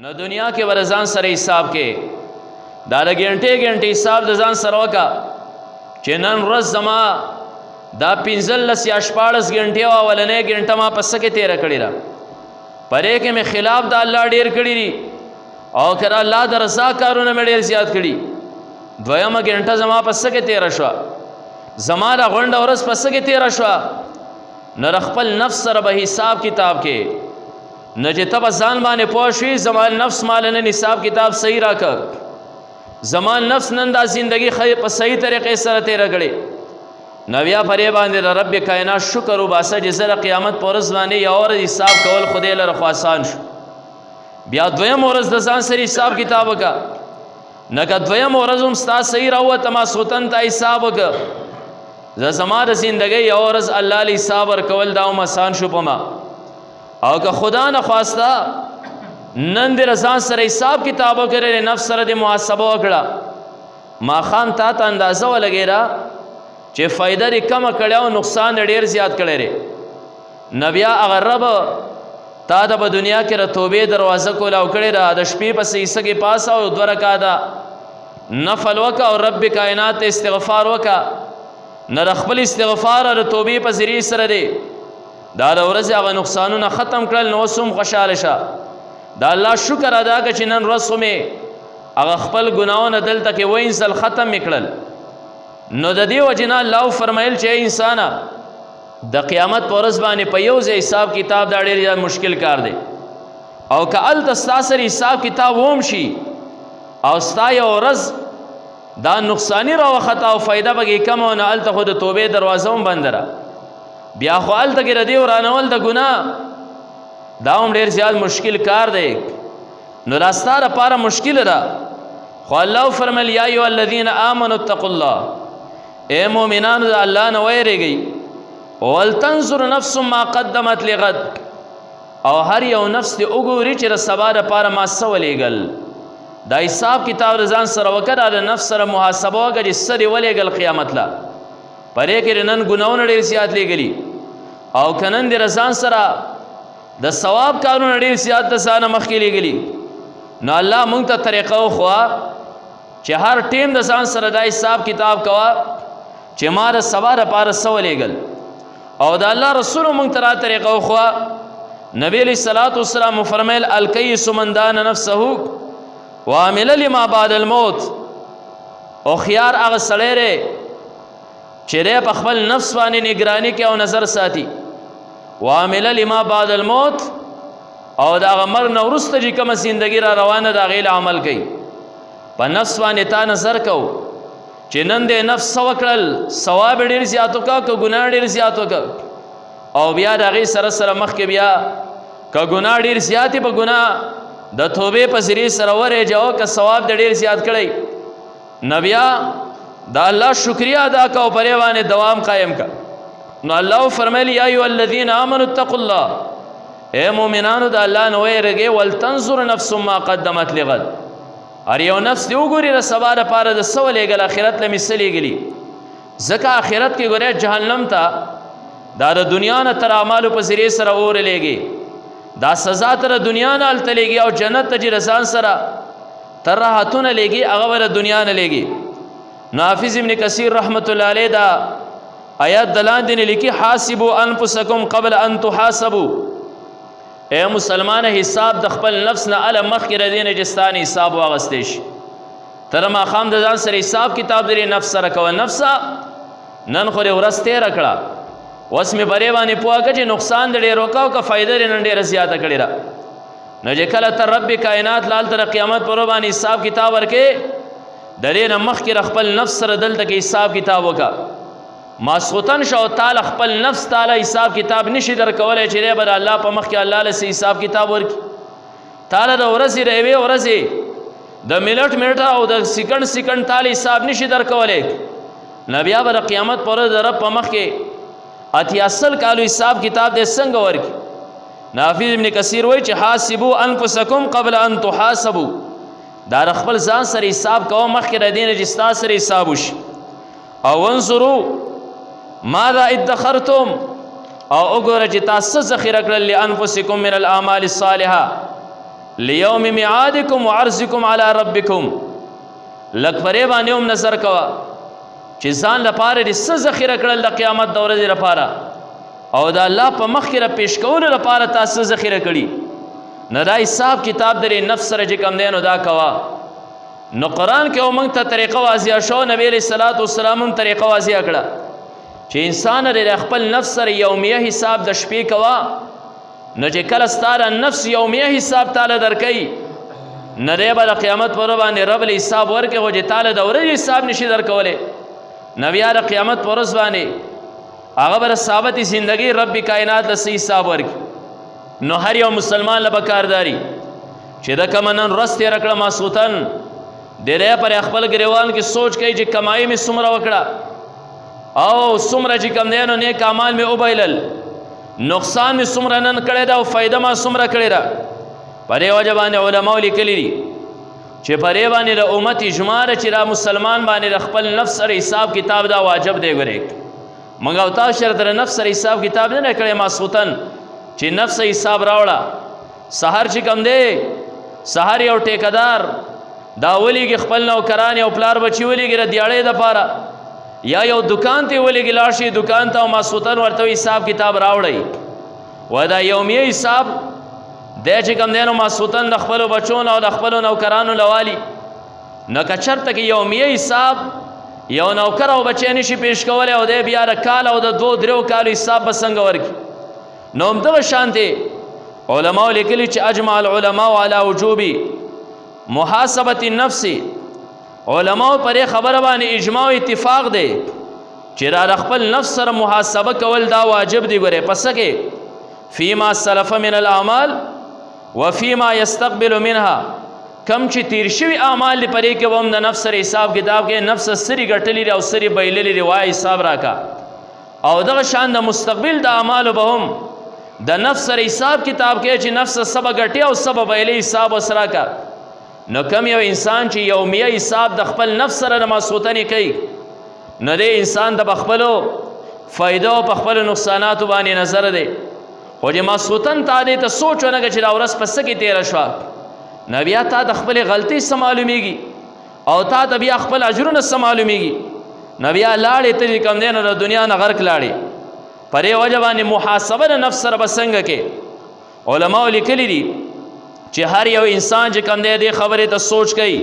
نو دنیا کې ور ځان سره حساب کې دا د ګنټې حساب د ځان سره وکړه چې نن ورځ زما دا 15 یا 14 غنټې او اولنې غنټه ما پس کې تیر کړی را پرې کې مې خلاف د الله ډیر کړی دي او کړه الله د رضا کارونه مې ډیر زیات کړی دویمه غنټه زما پس کې تیر شو زما د غونډه ورځ پس کې تیر شو نو خپل نفس سره به حساب کتاب کې نه چې تب ځان باندې پوه شي زما نفس مال نه حساب کتاب صحیح راکړ زما نفس نن دا زندگی په صحیح طریقې سره تیر کړي نو بیا پرې باندې د رب کائنات شکر وباسه چې زره قیامت پر ورځ باندې یو ورځ حساب کول خدای لره خو آسان شو بیا دویم ورځ د ځان سره حساب کتاب وکړه نه که دویم ورځ هم ستا صحیح راووته ما سوتن ته حساب وکړه زما د زندګۍ یو ورځ الله له حساب ورکول دا هم آسان شو په ما او که خدا نه خواسته نن دې ځان سره حساب کتاب وکړې نفس سره د محاسبه وکړه ماښام تا ته اندازه ولګېده چې فایده دې کمه کړې او نقصان دې ډېر زیات کړی دی نو بیا هغه رب تا ته په دنیا کې د توبې دروازه کولاو کړې ده د شپې پسې حصه کې پاسه او 2 رکعاته نفل وکړه او رب کائنات ته استغفار وکړه نه د خپل استغفار او د توبې په ذریعې سره دی دا د ورځې هغه نقصانونه ختم کړل نو اوس هم خوشحاله شه دا الله شکر ادا کړه چې نن ورځ خو مې هغه خپل ګناهونه دلته کې وینځل ختم مې کړل نو د دې وجې نه الله فرمایل چې انسانه د قیامت په ورځ باندې په یو ځای حساب کتاب دا ډېر مشکل کار دی او که هلته ستا سره حساب کتاب هم شي او ستا یو ورځ دا نقصانی راوخته او فایده پکې کمه او نه هلته خو د توبې دروازه هم بنده ده بیا خو هلته کې د دې ورانول د ګناه دا هم ډېر زیات مشکل کار دی نو دا ستا دپاره مشکل ده خو الله فرمیل یا ایها الذین آمنوا اتقوا الله اے مومنانو د الله نه ویریږئ ولتنظر نفس ما قدمت لغد او هر یو نفس دې وګوري چې د سبا دپاره ما څه ولیږل دا حساب کتاب د ځان سره وکړه د نفس سره محاسبه وکړه چې څه دې ولیږل قیامت له پرې کې نن ګناهونه ډېر زیات لیږلي او که نن دې ځان سره د ثواب کارونه ډېر زیات د ځانه مخکې لیږلي نو الله مونږ ته طریقه وښوه چې هر ټیم د ځان سره دا حساب کتاب کوه چې ما د سبا دپاره څه ولیږل او د الله رسول مونږ ته را طریقه وښوه نبی علیه الصلاة والسلام فرمیل الکیس من دان نفسه وعمل لما بعد الموت هوښیار هغه سړی دی چې دی په خپل نفس باندې نگراني کوي او نظر ساتي وعمل لما بعد الموت او د هغه مرګ نه وروسته چې کومه زندګي را روانه د هغې عمل کوي په نفس باندې تا نظر کو چې نن دې نفس څه وکړل ثواب ډېر زیات وکړه که ګناه ډېر زیات وکړه او بیا د هغې سره سره مخکې بیا که ګناه ډېر زیات په ګناه د توبې په ذریعې سره ورېجه که ثواب دې ډېر زیات کړی نو بیا د الله شکریه ادا که او پرې باندې دوام قایم که نو الله فرمیل یا ایها الذین آمنوا اتقوا الله اے مومنانو د الله نه ویریږئ ولتنظر نفس ما قدمت لغد هر یو نفس دې وګوري د سبا دپاره د څه ولیږل آخرت له مې څه لیږلي ځکه آخرت کې ګورئ جهنم ته دا د دنیا نه تر اعمالو په ذریعې سره اور لیږي دا سزا تر دنیا نه هلته لیږي او جنت ته چې د ځان سره تر راحتونه لیږي هغه به د دنیا نه لیږي نو حافظ ابن کثیر رحمت الله علیه دا آیات د لاندې نه لیکي حاسبوا انفسکم قبل ان تحاسبوا اے مسلمان حساب د خپل نفس نه اله مخکې د دې نه چې ستا نه حساب واغستی شي تر ماښام د ځان سره حساب کتاب د نفس سره کوه نفسه نن خو دې ورځ تېره کړه اوس مې برې باندې پوه کړه چې نقصان د ډېر وکړه او که فایده دې نن ډېره زیاته کړې ده نو چې کله تر رب کائنات لال تر قیامت پر باندې حساب کتاب ورکې د دې نه مخکې خپل نفس سره دلته کې حساب کتاب وکړه ماسخوتن شو تعالی خپل نفس تعالی حساب کتاب نشي درکولی چې دی به د الله په مخ کې الله له حساب کتاب ورکړي تعالی د ورځې د یوې ورځې د منټ او د سکند تعالی حساب نشي درکولی نو بیا به د قیامت پر ورځ د رب په مخ کې 88 کالو حساب کتاب دې څنګه ورکړي حافظ ابن کثیر وایي چې حاسبوا انفسکم قبل ان تحاسبوا دا خپل ځان سره حساب کوه مخکې د دې نه چې ستا سره حساب وشي او انظروا ماذا ادخرتم او وګوره چې تاسو ذخیره کړل لانفسکم من الاعمال الصالحه لیوم میعادکم وعرضکم علی ربکم. لږ پرې باندې هم نظر کوه چې ځان لپاره دې څه ذخیره کړل د قیامت د ورځې لپاره او د الله په مخ کې را پیش کولو لپاره تا څه ذخیره کړي. نو دا حساب کتاب درې نفس سره چې کوم دی نو دا کوه. نو قرآن کې هم موږ ته طریقه واضحه شو، نبی علیه الصلاۃ والسلام هم طریقه واضحه کړه چې انسان د خپل نفس سره یومیه حساب د شپې کوه. نو چې کله ستا د نفس یومیه حساب تاله درکوي نه دی به د قیامت پر ورځ باندې رب له حساب ورکړي، خو چې تاله د ورځې حساب نشي درکولی نو بیا د قیامت پر ورځ باندې هغه به د ثابت زندګۍ رب کائنات له څه حساب ورکړي. نو هر یو مسلمان له به کارداري چې د کومه نن ورځ تېره کړه ماسخوتن د دی پر خپل ګریوان کې سوچ کوي چې کمایي مې څومره وکړه او څومره چې کوم دی نو نیک اعمال مې وبایلل، نقصان مې څومره نن کړی ده او فایده ما څومره کړې ده. په دې وجه باندې علماو لیکلي دي چې په دې باندې د امت اجماع ده چې دا مسلمان باندې د خپل نفس سره حساب کتاب دا واجب دی. ګورې موږ او تاسو سره د نفس سره حساب کتاب نه کړی ماسخوتن چې نفس حساب راوړه. سحر چې کوم دی سحر یو ټیکدار دا ولیږي خپل نوکران او پلار بچي ولیږي د دیاړۍ دپاره یا یو دکان ته ولیږي لاړ شي دکان ته او ماسخوتن ورته حساب کتاب راوړئ. و دا یومیه حساب دی چې کوم دی نو ماسخوتن د خپلو بچو او د خپلو نوکرانو لوالي. نو که چېرته کې یومیه حساب یو نوکر او بچی نشي پیش کولی او دی بیا د کال او د 2-3 کالو حساب به څنګه ورکړي. نو همدغه شانتې علماو لیکلي چې اجمع العلماء علی وجوب محاسبة النفس. علماو پرې خبره باندې اجماع او اتفاق دی چې را خپل نفس سره محاسبه کول دا واجب دی. ګورې پس کې فیما سلف من الاعمال وفیما یستقبل منها، کم چې تیر شوي اعمال دی پرې کې به هم د نفس سره حساب کتاب کې نفس سری ګټلی دی او سری بایللی دی وایي حساب راکا. او دغه شان د مستقبل د اعمالو به هم د نفس سره حساب کتاب کې چې نفس سبه ګټي او سبه بایلی حساب وسره کا. نو کم یو انسان چې یومیه حساب د خپل نفس سره د ماسخوتنې کوي نو دی انسان د خپلو فایده او په خپلو نقصاناتو باندې نظر دی. خو چې ماسخوتن تا دې ته سوچ ونه کړه چې دا ورځ په څه کې تېره شوه نو بیا تا د خپلې غلطۍ څه معلومیږي او تا ته بیا خپل اجرونه څه معلومیږي. نو بیا لاړې ته چې کوم دی نو د دنیا نه غرق لاړې. په دې وجه باندې محاسبه د نفس سره به څنګه کې علماو لیکلي دي چې هر یو انسان چې کوم دی دې خبرې ته سوچ کوي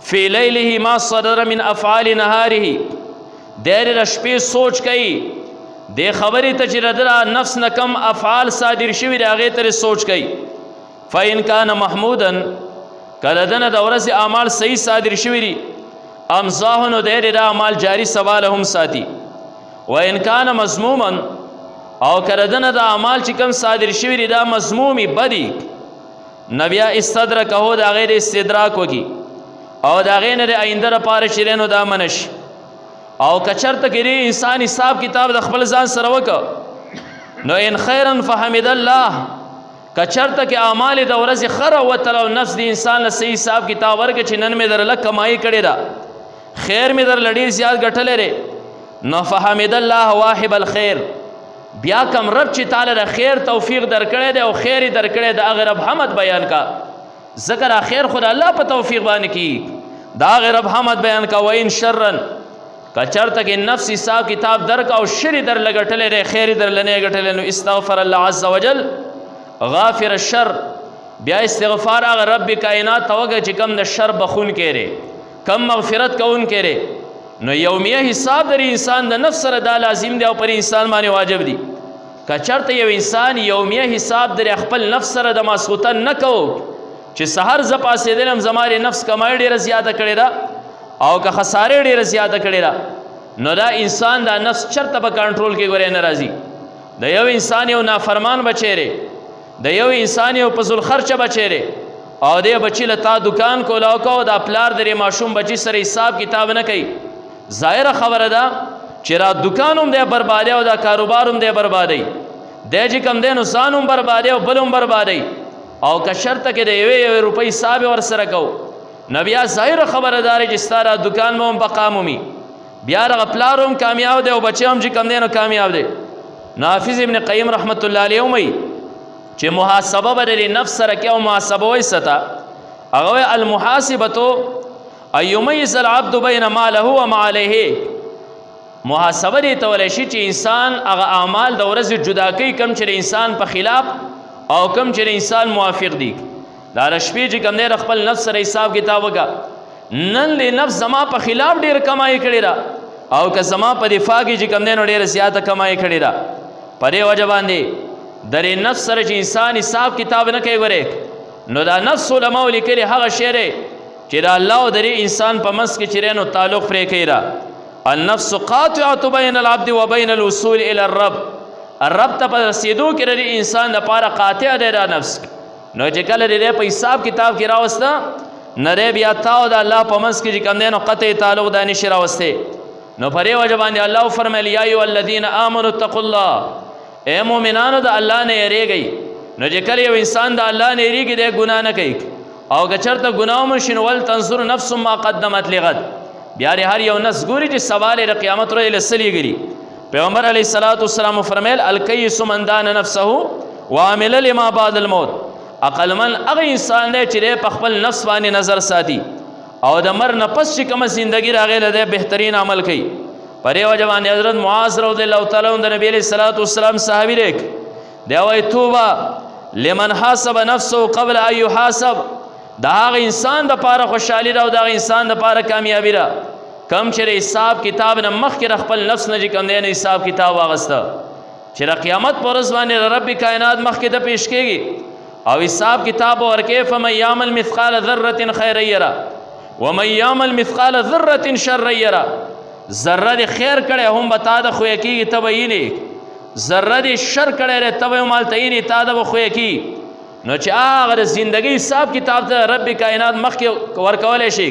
فی لیله ما صدر من افعال نهاره، دی د شپې سوچ کوي دې خبرې ته چې د نفس نه کم افعال صادر شوي د هغې ته سوچ کوي. فإن کان محمودا کله دنه د ورځې اعمال صحیح صادر شوي دي امضاه نو دی د اعمال جاري سواله هم ساتي. وإن کان مذموما او کله دنه د اعمال چې کم صادر شوي دي دا مذمومي بدي نو بیا استدرکه د هغې د استدراک وکړي او د هغې نه د آینده لپاره چې دی نو دا منع شي. او که چېرته کې دی انسان حساب کتاب د خپل ځان سره وکړه نو ان خیرا فحمد الله، که چېرته کې اعمال د ورځې ښه راوتل او نفس د انسان له صحیح حساب کتاب ورکړه چې نن مې در لږ کمایي کړې ده خیر مې در له ډېر زیات ګټلی دی نو فحمد الله واهب الخیر، بیا کم رب چې تعالی د خیر توفیق درکړی دی او خیر یې درکړی د هغې رب حمد بیان کا. ځکه دا خیر خو د الله په توفیق باندې کېږي، د هغې رب حمد بیان کا. وین شرن که چېرته کې نفس حساب کتاب درک او شر یې درله ګټلی دی خیر یې درله نه ګټلی نو استغفر الله عز وجل غافر الشر، بیا استغفار هغه رب کائنات ته وکړه چې کم د شر بخونکی دی کم مغفرت کوونکی دی. نو یومیه حساب در انسان د نفس سره دا لازم دی او پر انسان باندې واجب دی. که چېرته یو انسان یومیه حساب در خپل نفس سره د ماسخوتن نه کوو چې سحر زه پاڅېدلم زما د نفس کمایي ډېره زیاته کړې ده او که خسارې ډېره زیاته کړې ده نو دا انسان دا نفس چېرته په کنټرول کې ګورې نه راځي. د یو انسان یو نافرمان بچی دی، د یو انسان یو په ذوالخرچه بچی دی او دې بچي له تا دکان کولاو کو دا پلار درې ماشوم بچي سره حساب کتاب نه کوي. ظاهره خبره ده چې را دکان هم دی بربادی او دا کاروبار هم دی بربادی، دی چې کم دی نو ځان هم بربادی او بل هم بربادی. او که شرطه کې د یوې روپۍ حساب یې ورسره کو نو بیا ظاهره خبره داري چې ستا را دکان به هم بقا مومي، بیا دغه پلار هم کامیاب دی او بچی هم چې کم دی نو کامیاب دی. نو حافظ ابن قیم رحمت الله علیه وایي چې محاسبه به د نفس سره کې او محاسبه وایي څه ته هغه وایي المحاسبة ان یمیز العبد بین ما له و ما علیه. محاسبه دې ته ویلی شي چې انسان هغه اعمال د ورځې جدا کوي کوم چې د انسان په خلاف او کوم چې د انسان موافق دي. دا د شپې چې کوم دی د خپل نفس سره حساب کتاب وکړه نن د نفس زما په خلاف ډېر کمایي کړې ده او که زما په دفاع کې چې کوم دی نو ډېره زیاته کمایي کړې ده. په دې وجه باندې د نفس سره چې انسان حساب کتاب نه کوي ګورې نو دا نفس علماو لیکلي هغه شی دی چې د الله او د انسان په منځ کې چې دی نو تعلق پرې کوي ده. النفس قاطعة بین العبد و بین الوصول الى الرب. الرب ته په رسېدو کې د انسان دپاره قاطع دی دا نفس. نو چې کله د په حساب کتاب کې راوسته نه دی بیا تا او د الله په منځ کې چې کوم دی نو قطع تعلق دا نشي راوستی. نو په دې وجه باندې الله وفرمیل یا ایها الذین آمنوا اتقوا الله. ای مؤمنانو د الله نه یریږئ. نو چې کله یو انسان د الله نه یریږي دی ګناه نه کوي او که چېرته ګناه وموشي نو ولتنظر نفس ما قدمت لغد. بیا هر یو نفس ګوري چې سوال یې د قیامت ورځې له څه لیږلي. پیغمبر علیه الصلاة والسلام وفرمیل الکیس من دان نفسه وعمل لما بعد الموت. عقلمن هغه انسان دی چې دی په خپل نفس باندې نظر ساتي او د مر نه پس چې کومه زندګي راغلی دی بهترین عمل کوي. په دې وجه باندې حضرت معاذ رضی الله تعالی عنہ د نبی علیه الصلاة والسلام صحابي دی. دی وایي توبه لمن حاسب نفسه قبل ان یحاسب. د هغه انسان دپاره خوشحالي ده او د هغه انسان دپاره کامیابي ده کم چې د حساب کتاب نه مخکې د خپل نفس نه چې کوم دی نو حساب کتاب واغسته چې د قیامت په ورځ باندې د رب کائنات مخکې ته پیش کېږي او حساب کتاب ورکې فمن یعمل مثقال ذرة خیرا یره ومن یعمل مثقال ذرة شرا یره. ذره د خیر کړی هم به تا د خویه کېږي ته به وینې ذره د شر کړی دی ته به یې مالته وینې تا د به خویه کېږي. نو چې هغه د زندګۍ حساب کتاب ته رب کائنات مخکې ورکولی شي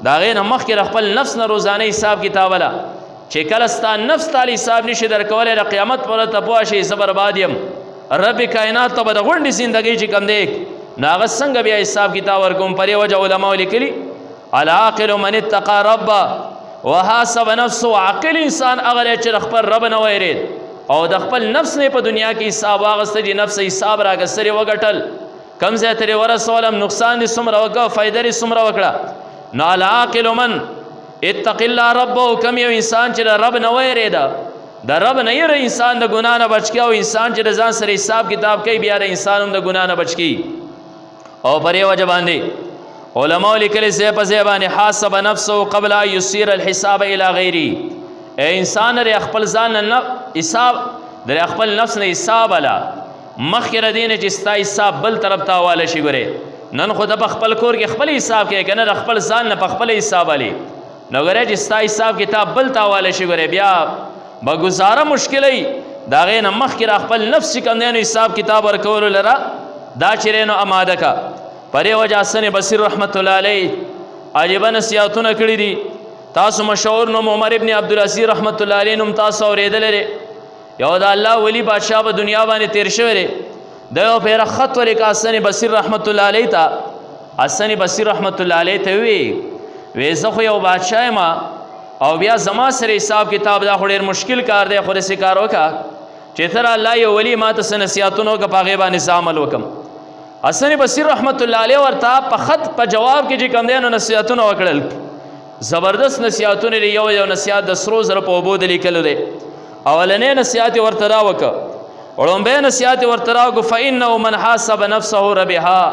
د هغې نه مخکې د خپل نفس نه روزانه حساب کتاب وله چې کله ستا نفس تاله حساب نشي درکولی د قیامت په ورځ ته پوه شي زه برباد یم. رب کائنات ته به د غونډې زندګۍ چې کوم دی نو هغه څنګه بیا حساب کتاب ورکوم. په دې وجه علماو لیکلي العاقل من اتقى ربه وحاسب نفسه. عاقل انسان هغه دی چې د خپل رب نه ویرید او د خپل نفس نه په دنیا کې حساب واغسته چې نفس حساب راګسترې وګټل کم ځای ته دې ورسولم نقصان دې څومره وکړه فایده دې څومره وکړه. نو العاقل من اتق الله ربه. کم یو انسان چې د رب نه ویریده د رب نه یره انسان د ګناه نه بچ کی او انسان چې د ځان سره حساب کتاب کوي بیا د انسان هم د ګناه نه بچ کی. او په دې وجه باندې علماء لیکلي ځای په ځای باندې حاسب نفسه قبل ان یصیر الحساب الی غیره. انسان د خپل ځان نه حساب د خپل نفس نه حساب اله مخکې د دې نه چې ستا حساب بل طرف ته حواله شي. ګورې نن خو د په خپل کور کې خپل حساب کوي که نه د خپل ځان نه په خپل حساب علي نو ګورې چې ستا حساب کتاب بل ته حواله شي. ګورې بیا به ګزاره مشکلوي د هغې نه مخکې را خپل نفس چې کوم دی نو حساب کتاب ورکولو لره دا چې نو اماده که. په دې وجه حسن بصیر رحمت الله علیه عجیبه نصیحتونه کړي دي. تاسو مشهور نوم عمر ابن عبدالعزیز رحمت الله علیه نوم تاسو اورېدلی دی. یو د الله ولی بادشاه په دنیا باندې تیر شوی دی. د یو پیره خط ولیکه حسن بصیر رحمت الله علیه ته. حسن بصیر رحمت الله علیه ته وی زه خو یو بادشاه یم او بیا زما سره حساب کتاب دا خو ډېر مشکل کار دی خو داسې کار وکړه چې تر الله یو ولی ما ته څه نصیحتونه وکړه په هغې باندې زه عمل وکړم. حسن بصیر رحمت الله علیه ورته په خط په جواب کې چې کوم دی نو نصیحتونه وکړل. زبردست نصیحتونه دی. یو نصیحت د سرو زرو په اوبو د لیکلو دی. اولنې نصیحت یې ورته را وکړه. وړومبی نصیحت یې ورته را وکړو فانه من حاسب نفسه ربحا.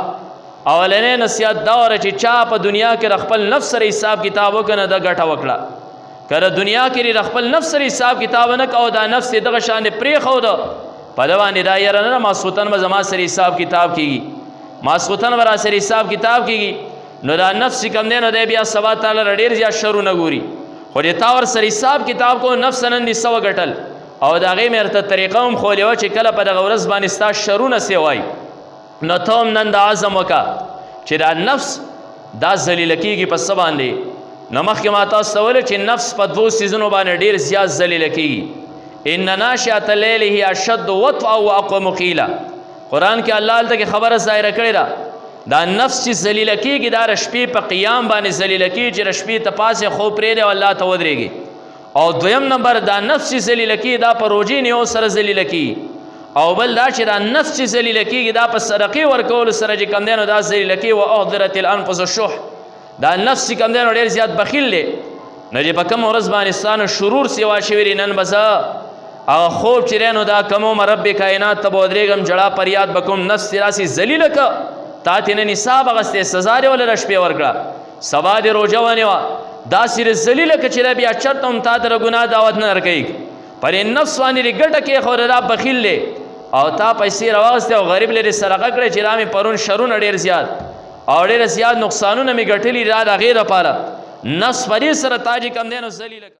اولنې نصیحت دا وره چې چا په دنیا کې د خپل نفس سره حساب کتاب وکړه نه ده ګټه وکړه. که د دنیا کې د خپل نفس سره حساب کتاب نه کوه دا نفس یې دغه شانې پرېښوده په ده باندې دا یره نه ماسخوتن به زما سره حساب کتاب کېږي ماسخوتن به را سره حساب کتاب کېږي نو دا نفس چې کوم دی نو دی بیا سبا تعالی را ډېر زیات شرونه ګوري. خو دې تا ور سره حساب کتاب کو نفس نن دې څه وګټل او د هغې مې ورته طریقه هم ښولې وه چې کله په دغه ورځ باندې ستا شرونه څه وایي نو ته هم نن د عزم وکړه چې دا نفس دا ذلیله کېږي په څه باندې. نو مخکې ما تاسو ته ویلې چې نفس په دوو څیزونو باندې ډېر زیات ذلیله کېږي. ان ناشئة الليل هي اشد وطئا واقوم قیلا. قرآن کې الله هلته کې خبره ظاهره کړې ده دا نفس چې ذلیله کېږي دا د شپې په قیام باندې ذلیله کېږي چې د شپې ته پاسې خوب پرېږدي او الله ته ودرېږي. او دویم نمبر دا نفس چې ذلیله کېږي دا په روژې نیو سره ذلیله کېږي او بل دا چې دا نفس چې ذلیله کېږي دا په صدقې ورکولو سره چې کوم دی نو دا ذلیله کېږي. واحضرت الانفس الشح، دا نفس چې کوم دی نو ډېر زیات بخیل دی. نو چې په کوم ورځ باندې ستا نه شرور سیوا شوي دي، نن به زه هغه خوب چې دی نو دا کوموم رب کائنات ته به ودرېږم، جړا پریاد به کوم، نفس دې داسې ذلیله که تا ترې نن حساب اخیستی، سزا دې ولله شپې ورکړه، سبا دې روژه ونیوه، داسې ذلیله که چې دی بیا چرته هم تا ته د ګناه دعوت نه درکوي. پر نفس باندې دې ګټه کېښوده، دا بخیل دی او تا پیسې راواغستې او غریب لرې صدقه کړې چې دا مې پرون شرونه ډېر زیات او ډېره زیات نقصانونه مې ګټلي دا د هغې دپاره. نفس په دې سره تا چې کوم دی نو ذلیله